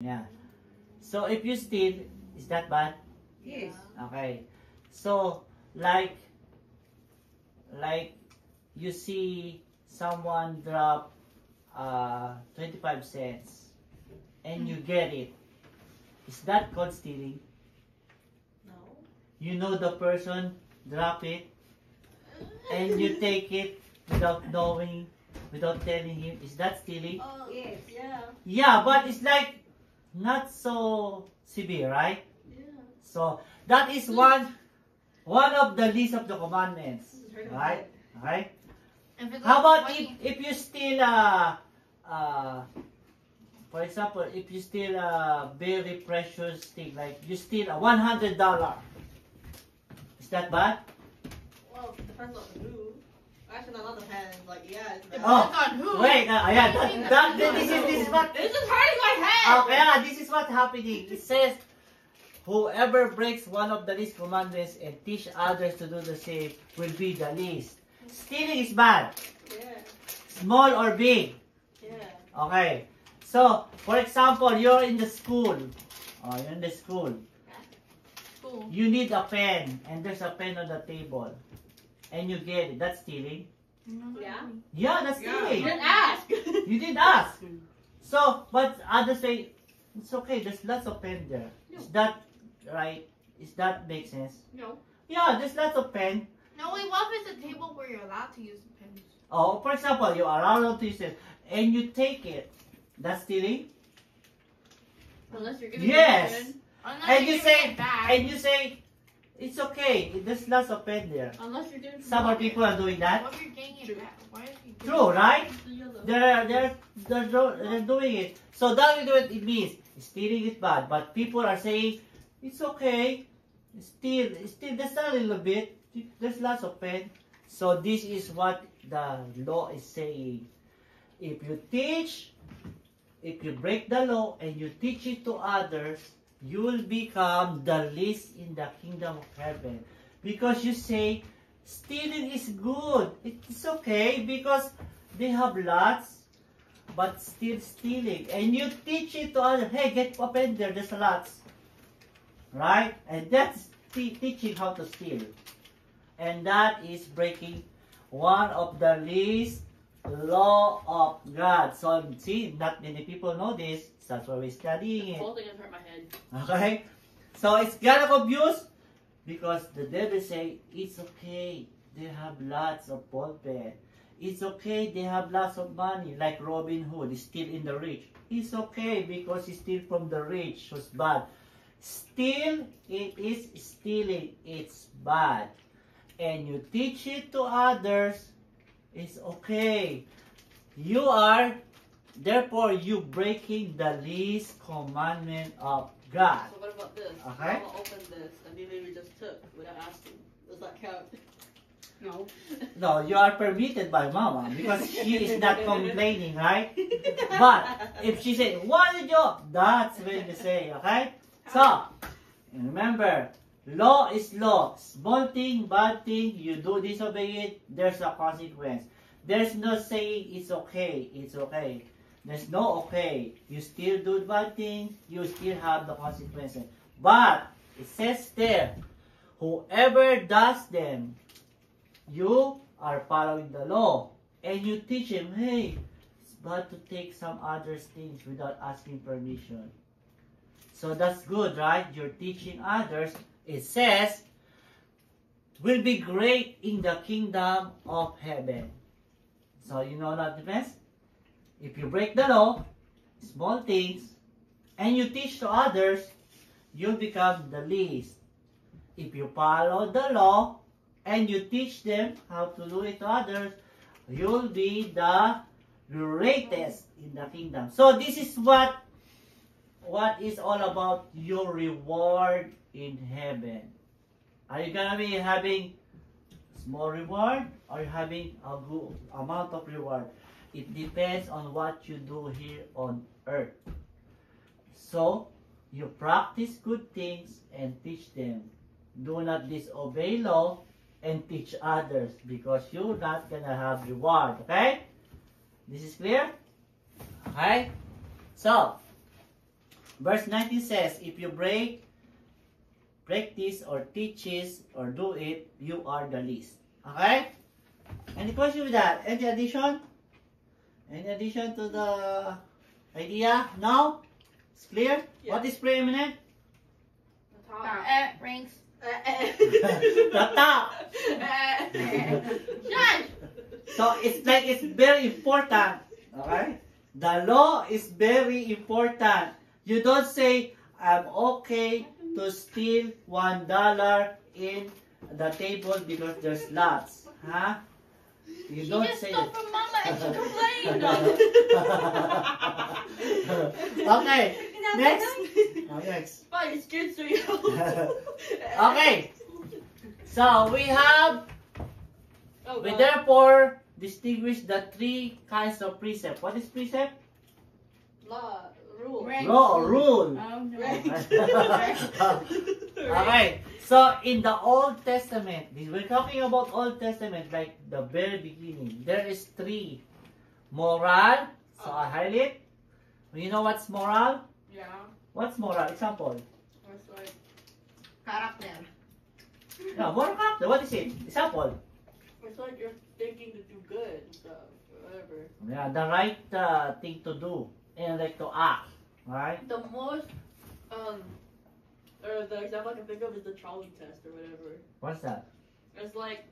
Yeah. So if you steal, is that bad? Yes. Okay. So like you see someone drop 25 cents and you get it. Is that called stealing? No. You know the person drop it and you take it without knowing, without telling him. Is that stealing? Yes. Yeah. Yeah, but it's like not so severe, right? Yeah. So that is one of the list of the commandments, right? Right? How about if you steal for example, if you steal a very precious thing, like you steal $100, is that bad? Well, it depends on who. Actually, not depends. Like, yeah, it's bad. Oh, on who? wait, yeah, this is what. This is hurting my head. Okay, yeah, this is what's happening. It says, whoever breaks one of the least commandments and teach others to do the same will be the least. Stealing is bad, Yeah. small or big. Yeah. Okay. So, for example, you're in the school. Oh, you're in the school. Cool. You need a pen, and there's a pen on the table, and you get it. That's stealing. Yeah. Yeah, that's stealing. You didn't ask. You did ask. So, but others say, it's okay, there's lots of pen there. No. Is that right? Is that make sense? No. Yeah, there's lots of pen. No, wait, what if it's a table where you're allowed to use the pens? Oh, for example, you are allowed to use it, and you take it. That's stealing? Unless you're giving Yes. it Unless And you're you giving say, it back. and you say, it's okay, there's lots of pen there. Unless you're doing Some of people are doing that. What if you're getting it back? Why are you True, right? the yellow? They're doing it. So that is what it means. Stealing is bad, but people are saying it's okay. Steal, there's a little bit. There's lots of pen. So this is what the law is saying. If you teach, if you break the law and you teach it to others, you will become the least in the kingdom of heaven. Because you say, stealing is good. It's okay because they have lots, but still stealing. And you teach it to others, hey, get a pen there, there's lots. Right? And that's teaching how to steal. And that is breaking one of the least law of God. So, see, not many people know this. That's why we're studying The it. whole thing has hurt my head. Okay? So, it's kind of confused because the devil say, it's okay. They have lots of ball pen. It's okay. They have lots of money. Like Robin Hood is still in the rich. It's okay because he steal from the rich. So, it's bad. Steal, it is stealing. It's bad. And you teach it to others, it's okay. You are, therefore, you breaking the least commandment of God. So what about this? Okay. Mama opened this and we just took without asking. Does that count? No. No, you are permitted by mama because she is not complaining, right? But if she say, what did you? That's when you say, okay? So, remember, law is law. Small thing, bad thing, you do disobey it, there's a consequence. There's no saying it's okay, it's okay. There's no okay. You still do bad thing, you still have the consequences. But, it says there, whoever does them, you are following the law. And you teach him, hey, it's bad to take some other things without asking permission. So that's good, right? You're teaching others. It says, will be great in the kingdom of heaven. So you know that difference? If you break the law, small things, and you teach to others, you'll become the least. If you follow the law, and you teach them how to do it to others, you'll be the greatest in the kingdom. So this is what is all about your reward in heaven. Are you gonna be having small reward or having a good amount of reward? It depends on what you do here on earth. So you practice good things and teach them. Do not disobey law and teach others because you're not gonna have reward. Okay? This is clear? Okay? So Verse 19 says, if you break this or teaches or do it, you are the least. Okay? Any question with that? Any addition? Any addition to the idea? No? It's clear? Yeah. What is preeminent? The top. Ranks. The top. Shush! So it's very important. Okay? The law is very important. You don't say, I'm okay to steal $1 in the table because there's lots. Huh? You She don't just say stole that. from Mama and she complained. Okay. Next. Oh, next. Fine, it's good for you. Okay. So we have, Oh, we God. therefore distinguish the three kinds of precept. What is precept? Law, rule. Rank. Law or rule. Oh, no. Okay, so in the Old Testament, we're talking about Old Testament, like the very beginning. There is three. Moral, so I highlight. You know what's moral? Yeah. What's moral? Example. It's like, Character. No, moral character. What is it? Example. it's like you're thinking to do good and stuff, or whatever. Yeah, the right thing to do and like to act, right? The most, or the example I can think of is the trolley test or whatever. What's that? It's like,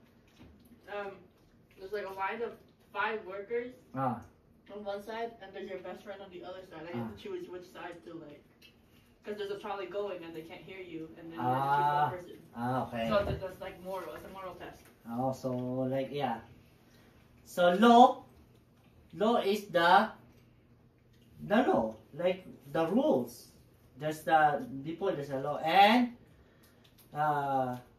there's like a line of 5 workers Ah, on one side, and there's your best friend on the other side. And you have to choose which side to like, because there's a trolley going and they can't hear you, and then you have to choose one person. okay. So that's like moral. It's a moral test. Oh, so like yeah. So law is the law, like the rules. There's the there's a law and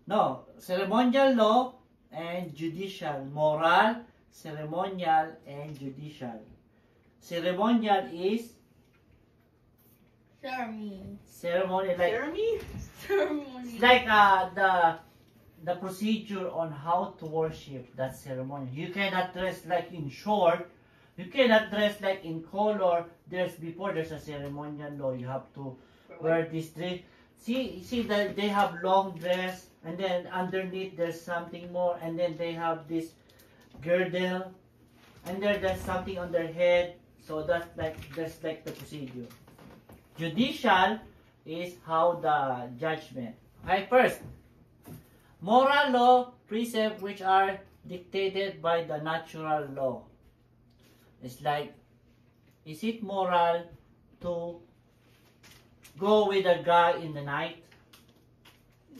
no ceremonial law and judicial, moral, ceremonial and judicial. Ceremonial is ceremony like Jeremy? Ceremony. it's like the procedure on how to worship that ceremony. You cannot dress like in short. You cannot dress like in color. There's a ceremonial law. You have to wear this dress. See that they have long dress, and then underneath there's something more, and then they have this girdle, and there's something on their head. So that's like the procedure. Judicial is how the judgment. Okay, first, moral law precepts which are dictated by the natural law. It's like, is it moral to go with a guy in the night,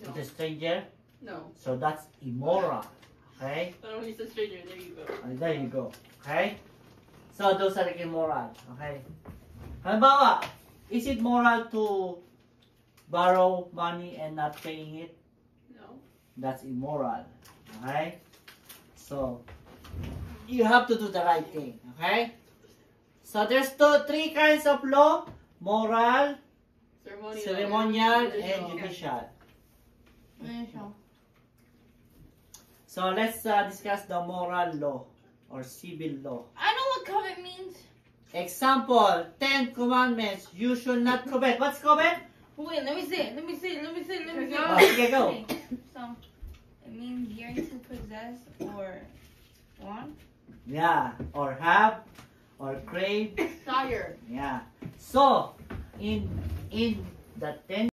No. with a stranger? No. So that's immoral. Okay? Oh, he's a stranger. There you go. There you go. Okay? So those are like immoral. Okay? Halimbawa, is it moral to borrow money and not paying it? No. That's immoral. Okay? So, you have to do the right thing. Okay? So, there's three kinds of law. Moral, ceremonial, and judicial. So, let's discuss the moral law or civil law. I know what covet means. Example, 10 commandments. You should not covet. What's covet? Wait, let me see it. Oh, okay, go. Okay, so, it means yearning to possess or want. Yeah. Or have. Or crave. Desire. Yeah. So, in the 10